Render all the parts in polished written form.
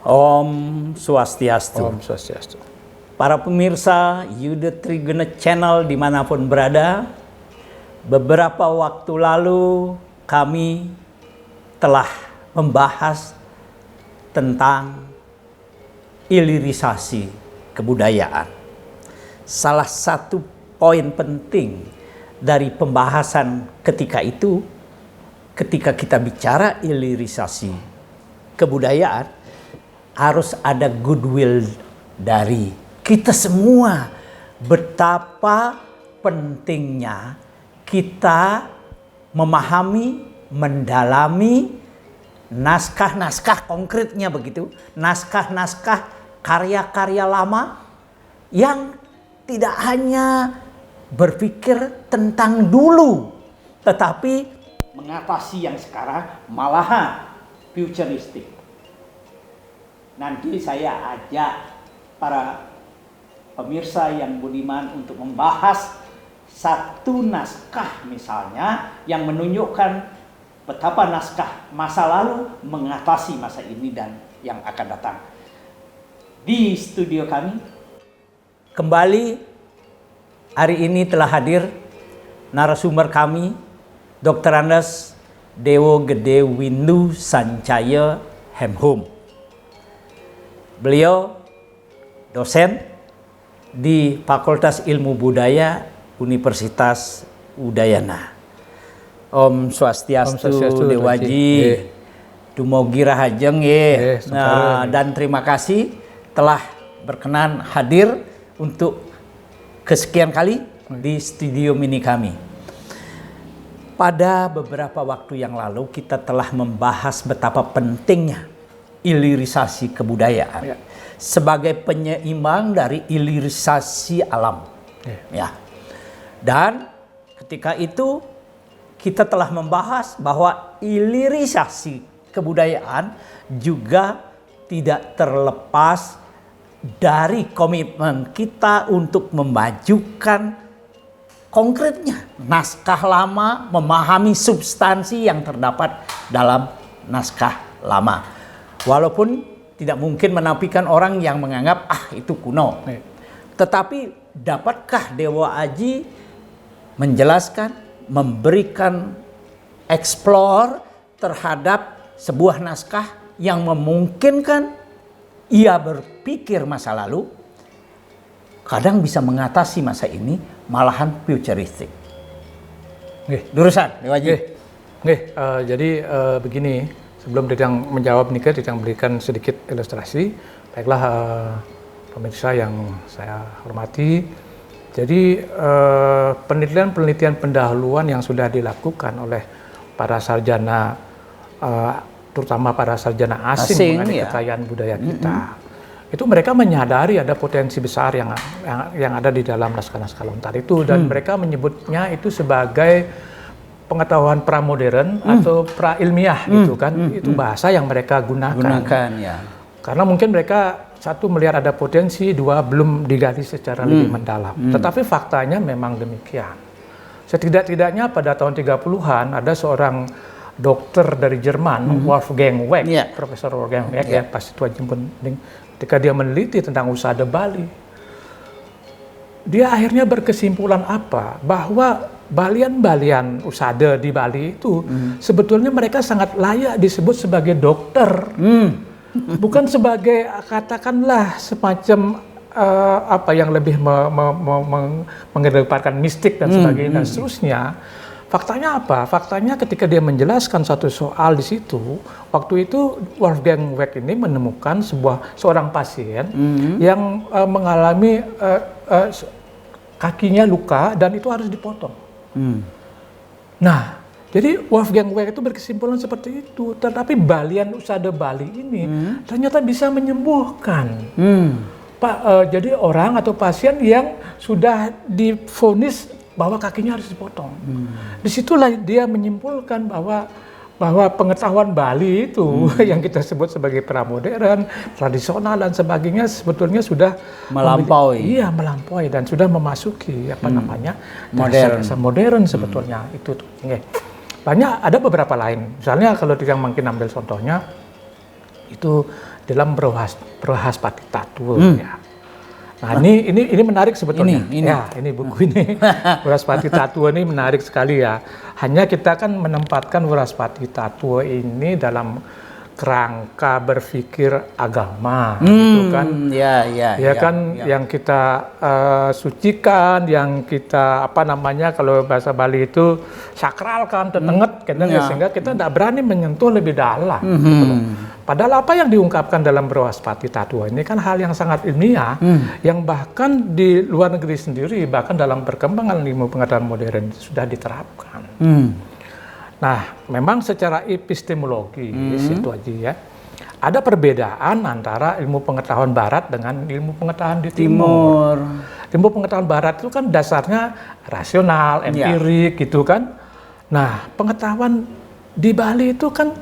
Om Swastiastu. Om Swastiastu. Para pemirsa Yuda Triguna Channel dimanapun berada, beberapa waktu lalu kami telah membahas tentang ilirisasi kebudayaan. Salah satu poin penting dari pembahasan ketika itu, ketika kita bicara ilirisasi kebudayaan, harus ada goodwill dari kita semua. Betapa pentingnya kita memahami, mendalami naskah-naskah konkretnya begitu, naskah-naskah karya-karya lama yang tidak hanya berpikir tentang dulu, tetapi mengatasi yang sekarang, malahan futuristik. Nanti saya ajak para pemirsa yang budiman untuk membahas satu naskah misalnya yang menunjukkan betapa naskah masa lalu mengatasi masa ini dan yang akan datang. Di studio kami kembali hari ini telah hadir narasumber kami, Dr. Andes Dewo Gede Windu Sancaya Hemhum. Beliau dosen di Fakultas Ilmu Budaya Universitas Udayana. Om Swastiastu, Dewaji, Dumogi Rahajeng ye. Nah, dan terima kasih telah berkenan hadir untuk kesekian kali di studio mini kami. Pada beberapa waktu yang lalu kita telah membahas betapa pentingnya ilirisasi kebudayaan sebagai penyeimbang dari ilirisasi alam. Ya. Dan ketika itu kita telah membahas bahwa ilirisasi kebudayaan juga tidak terlepas dari komitmen kita untuk memajukan konkretnya naskah lama, memahami substansi yang terdapat dalam naskah lama. Walaupun tidak mungkin menafikan orang yang menganggap itu kuno. Tetapi dapatkah Dewa Aji menjelaskan, memberikan explore terhadap sebuah naskah yang memungkinkan ia berpikir masa lalu, kadang bisa mengatasi masa ini, malahan futuristik. Durusan Dewa Aji. Jadi begini. Sebelum Didang menjawab nikah, Didang berikan sedikit ilustrasi. Baiklah pemirsa yang saya hormati. Jadi penelitian-penelitian pendahuluan yang sudah dilakukan oleh para sarjana, terutama para sarjana asing mengenai kekayaan budaya kita, itu mereka menyadari ada potensi besar yang ada di dalam naskah-naskah lontar itu, dan mereka menyebutnya itu sebagai pengetahuan pramodern atau pra-ilmiah gitu kan. Itu bahasa yang mereka gunakan ya. Karena mungkin mereka satu melihat ada potensi, dua belum digali secara lebih mendalam. Tetapi faktanya memang demikian. Setidak-tidaknya pada tahun 30-an ada seorang dokter dari Jerman, Wolfgang Weck, Profesor Wolfgang Weck, pasti tua jemput, ketika dia meneliti tentang usada Bali, dia akhirnya berkesimpulan apa? Bahwa balian-balian usada di Bali itu sebetulnya mereka sangat layak disebut sebagai dokter, bukan sebagai katakanlah semacam apa yang lebih mengedepankan mistik dan sebagainya dan seterusnya. Faktanya apa? Faktanya ketika dia menjelaskan satu soal di situ, waktu itu Wolfgang Weck ini menemukan seorang pasien yang mengalami kakinya luka dan itu harus dipotong. Nah, jadi Wolfgang Weck itu berkesimpulan seperti itu. Tetapi balian usada Bali ini ternyata bisa menyembuhkan. Jadi orang atau pasien yang sudah divonis bahwa kakinya harus dipotong. Disitulah dia menyimpulkan bahwa pengetahuan Bali itu yang kita sebut sebagai pramodern, tradisional dan sebagainya sebetulnya sudah melampaui. Melampaui dan sudah memasuki modern. Modern sebetulnya itu. Banyak ada beberapa lain. Misalnya kalau kita mungkin ambil contohnya itu dalam Brahaspati Tattwa ya. Nah, ini menarik sebetulnya. Ini buku ini. Brahaspati Tattwa ini menarik sekali ya. Hanya kita kan menempatkan Brahaspati Tattwa ini dalam kerangka berpikir agama gitu kan. Yang kita sucikan, yang kita kalau bahasa Bali itu sakralkan, tetenget sehingga kita tidak berani menyentuh lebih dalam. Gitu. Padahal apa yang diungkapkan dalam Brahaspati Tattwa ini kan hal yang sangat ilmiah, yang bahkan di luar negeri sendiri, bahkan dalam perkembangan ilmu pengetahuan modern sudah diterapkan. Nah, memang secara epistemologis itu aja ya, ada perbedaan antara ilmu pengetahuan Barat dengan ilmu pengetahuan di Timur. Ilmu pengetahuan Barat itu kan dasarnya rasional, empirik gitu kan. Nah, pengetahuan di Bali itu kan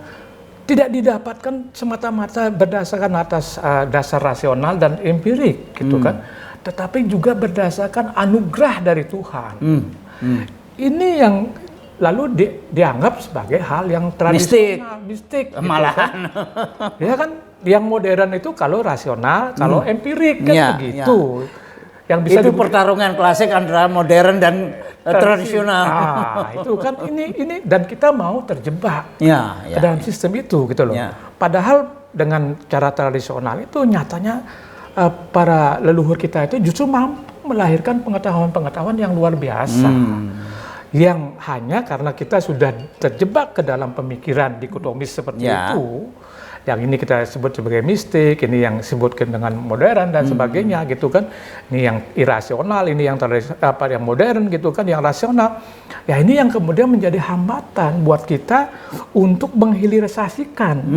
tidak didapatkan semata-mata berdasarkan atas dasar rasional dan empirik gitu kan, tetapi juga berdasarkan anugerah dari Tuhan. Ini yang lalu dianggap sebagai hal yang tradisional, mistik gitu malahan. Kan? Ya kan, yang modern itu kalau rasional, kalau empirik kan begitu. Yang bisa itu pertarungan klasik antara modern dan tradisional. Itu kan ini dan kita mau terjebak ke dalam sistem itu gitu loh. Padahal dengan cara tradisional itu nyatanya para leluhur kita itu justru mampu melahirkan pengetahuan-pengetahuan yang luar biasa. Yang hanya karena kita sudah terjebak ke dalam pemikiran dikotomis seperti itu, yang ini kita sebut sebagai mistik, ini yang disebutkan dengan modern dan sebagainya gitu kan, ini yang irasional, ini yang yang modern gitu kan, yang rasional, ya ini yang kemudian menjadi hambatan buat kita untuk menghilirisasikan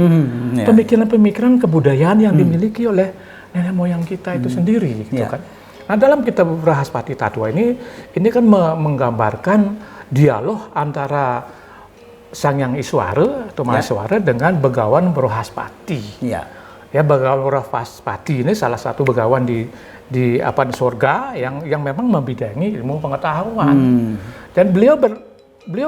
pemikiran-pemikiran kebudayaan yang dimiliki oleh nenek moyang kita itu sendiri gitu kan. Nah, dalam kitab Brahaspati Tattwa ini kan menggambarkan dialog antara Sang Hyang Iswara atau Maheswara dengan Begawan Brahaspati. Ya, Begawan Brahaspati ini salah satu begawan di surga yang memang membidangi ilmu pengetahuan. Dan beliau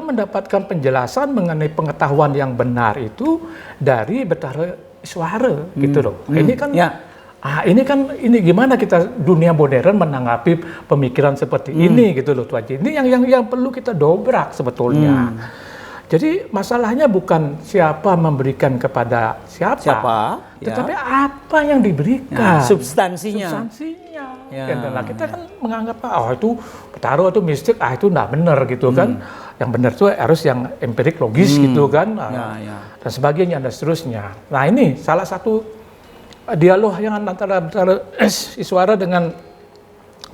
mendapatkan penjelasan mengenai pengetahuan yang benar itu dari Betara Iswara gitu loh. Ini kan ini gimana kita dunia modern menanggapi pemikiran seperti ini gitu loh Tuan Haji. Ini yang perlu kita dobrak sebetulnya. Jadi masalahnya bukan siapa memberikan kepada siapa tetapi apa yang diberikan. Substansinya. Nah, kita kan menganggap itu Betara itu mistik, itu enggak benar gitu kan. Yang benar itu harus yang empirik logis gitu kan. Dan sebagainya dan seterusnya. Nah, ini salah satu dialog yang antara Betara Iswara dengan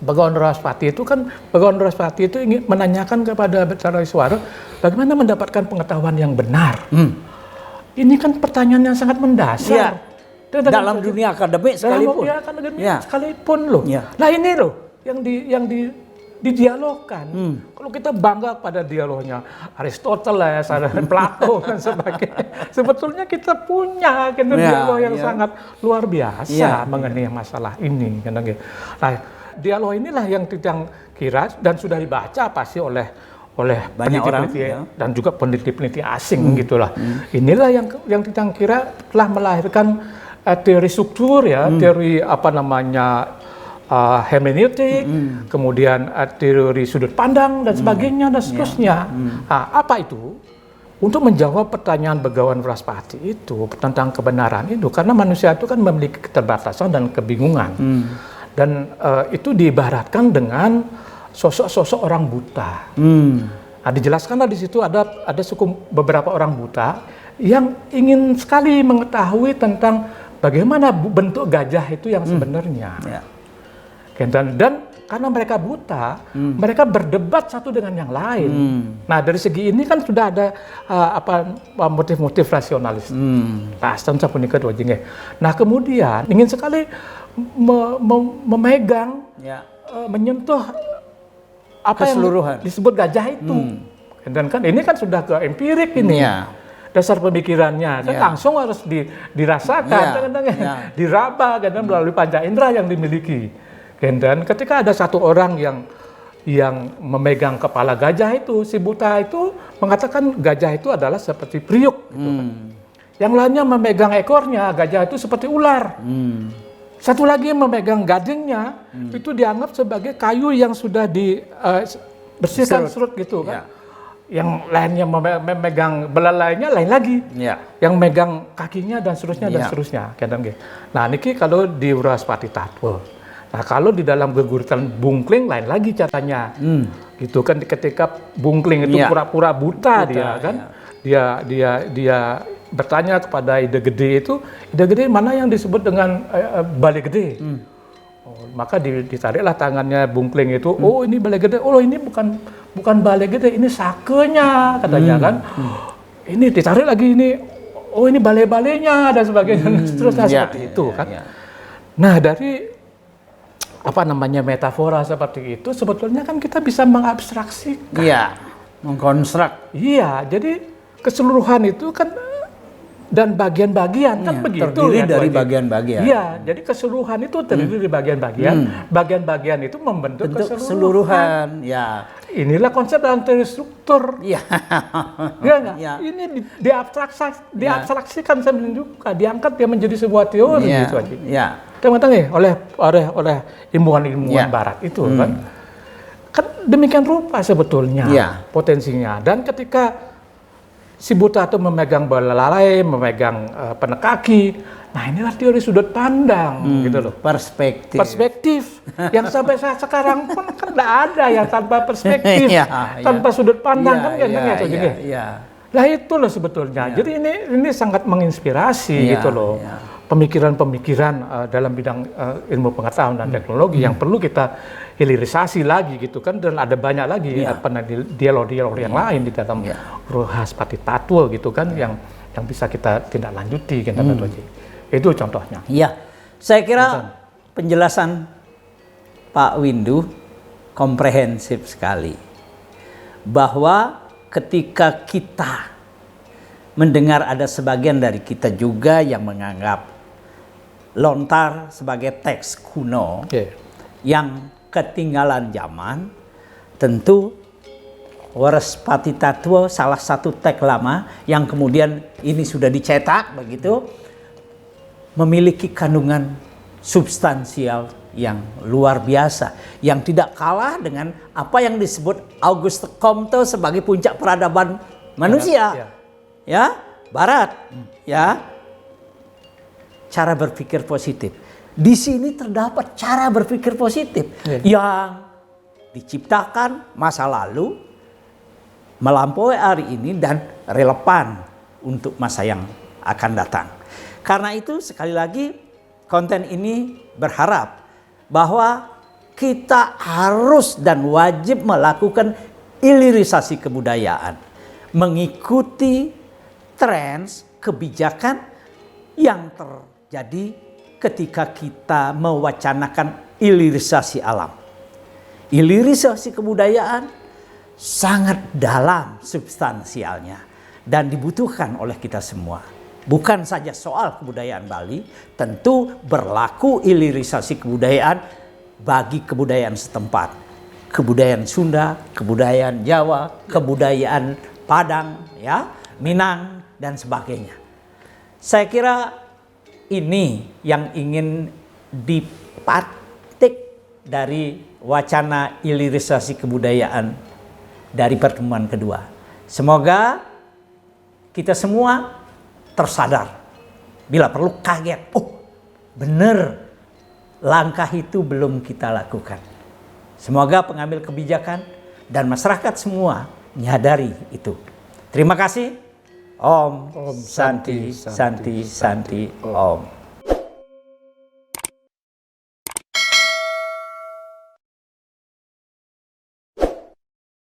Begawan Brahaspati itu kan, Begawan Brahaspati itu ingin menanyakan kepada Betara Iswara bagaimana mendapatkan pengetahuan yang benar. Ini kan pertanyaan yang sangat mendasar. Dalam dunia akademik sekalipun. Dalam dunia akademik sekalipun loh. Nah ini loh yang didialogkan. Kalau kita bangga pada dialognya Aristoteles, Plato dan sebagainya, sebetulnya kita punya dialog yang sangat luar biasa mengenai masalah ini. Nah, dialog inilah yang kita kira dan sudah dibaca pasti oleh banyak orang dan juga peneliti-peneliti asing gitulah. Inilah yang kita kira telah melahirkan teori struktur teori hermeneutik, kemudian teori sudut pandang dan sebagainya dan seterusnya. Apa itu? Untuk menjawab pertanyaan Begawan Brahaspati itu tentang kebenaran itu, karena manusia itu kan memiliki keterbatasan dan kebingungan, dan itu diibaratkan dengan sosok-sosok orang buta. Nah, dijelaskanlah di situ ada beberapa orang buta yang ingin sekali mengetahui tentang bagaimana bentuk gajah itu yang sebenarnya. Dan karena mereka buta, mereka berdebat satu dengan yang lain. Nah, dari segi ini kan sudah ada motif-motif rasionalis. Nah, kemudian ingin sekali memegang, menyentuh apa yang disebut gajah itu. Dan kan ini kan sudah ke empirik ini. Dasar pemikirannya kan langsung harus dirasakan, diraba melalui panca indera yang dimiliki. Dan ketika ada satu orang yang memegang kepala gajah itu, si buta itu mengatakan gajah itu adalah seperti periuk gitu kan. Yang lainnya memegang ekornya, gajah itu seperti ular. Satu lagi memegang gadingnya, itu dianggap sebagai kayu yang sudah dibersihkan serut gitu kan. Yang lainnya memegang belalainya lain lagi. Yang megang kakinya dan seterusnya dan seterusnya. Nah, niki kalau di Wrahaspati Tattwa. Nah, kalau di dalam geguritan Bungkling lain lagi caranya. Gitu kan, ketika Bungkling itu pura-pura buta dia kan. Dia bertanya kepada Ide Gede itu, Ide Gede mana yang disebut dengan Balai Gede? Maka ditariklah tangannya Bungkling itu, oh ini Balai Gede, oh ini bukan Balai Gede, ini sakenya katanya kan. Ini ditarik lagi ini, oh ini balai-balainya dan sebagainya, seterusnya seperti itu kan. Nah, dari metafora seperti itu sebetulnya kan kita bisa mengabstraksikan. Mengkonstruk. Jadi keseluruhan itu kan dan bagian-bagian kan begitu. Terdiri dari bagian-bagian. Jadi keseluruhan itu terdiri dari bagian-bagian. Bagian-bagian itu membentuk keseluruhan. Inilah konsep dalam teori struktur. Ini diabstraksikan juga, diangkat dia menjadi sebuah teori gitu aja. Teman-teman oleh ilmuwan Barat itu kan demikian rupa sebetulnya potensinya. Dan ketika si buta itu memegang belalai, memegang penekaki. Nah, inilah teori sudut pandang gitu loh. Perspektif. Yang sampai saat sekarang pun kan tidak ada yang tanpa perspektif, tanpa sudut pandang Lah itu loh sebetulnya. Jadi ini sangat menginspirasi gitu loh. Pemikiran-pemikiran dalam bidang ilmu pengetahuan dan teknologi yang perlu kita hilirisasi lagi gitu kan, dan ada banyak lagi dialog-dialog yang lain di dalam Wrahaspati Tattwa gitu kan yang bisa kita tindak lanjuti kan. Itu contohnya. Saya kira penjelasan Pak Windu komprehensif sekali, bahwa ketika kita mendengar ada sebagian dari kita juga yang menganggap lontar sebagai teks kuno yang ketinggalan zaman, tentu Wrahaspati Tattwa salah satu teks lama yang kemudian ini sudah dicetak begitu, memiliki kandungan substansial yang luar biasa, yang tidak kalah dengan apa yang disebut Auguste Comte sebagai puncak peradaban manusia Barat cara berpikir positif. Di sini terdapat cara berpikir positif yang diciptakan masa lalu, melampaui hari ini, dan relevan untuk masa yang akan datang. Karena itu sekali lagi konten ini berharap bahwa kita harus dan wajib melakukan hilirisasi kebudayaan, mengikuti tren kebijakan yang terjadi ketika kita mewacanakan hilirisasi alam. Hilirisasi kebudayaan sangat dalam substansialnya dan dibutuhkan oleh kita semua. Bukan saja soal kebudayaan Bali, tentu berlaku hilirisasi kebudayaan bagi kebudayaan setempat. Kebudayaan Sunda, kebudayaan Jawa, kebudayaan Padang, Minang, dan sebagainya. Saya kira ini yang ingin dipatik dari wacana hilirisasi kebudayaan dari pertemuan kedua. Semoga kita semua tersadar, bila perlu kaget, benar langkah itu belum kita lakukan. Semoga pengambil kebijakan dan masyarakat semua menyadari itu. Terima kasih. Om Santi Santi Santi Om.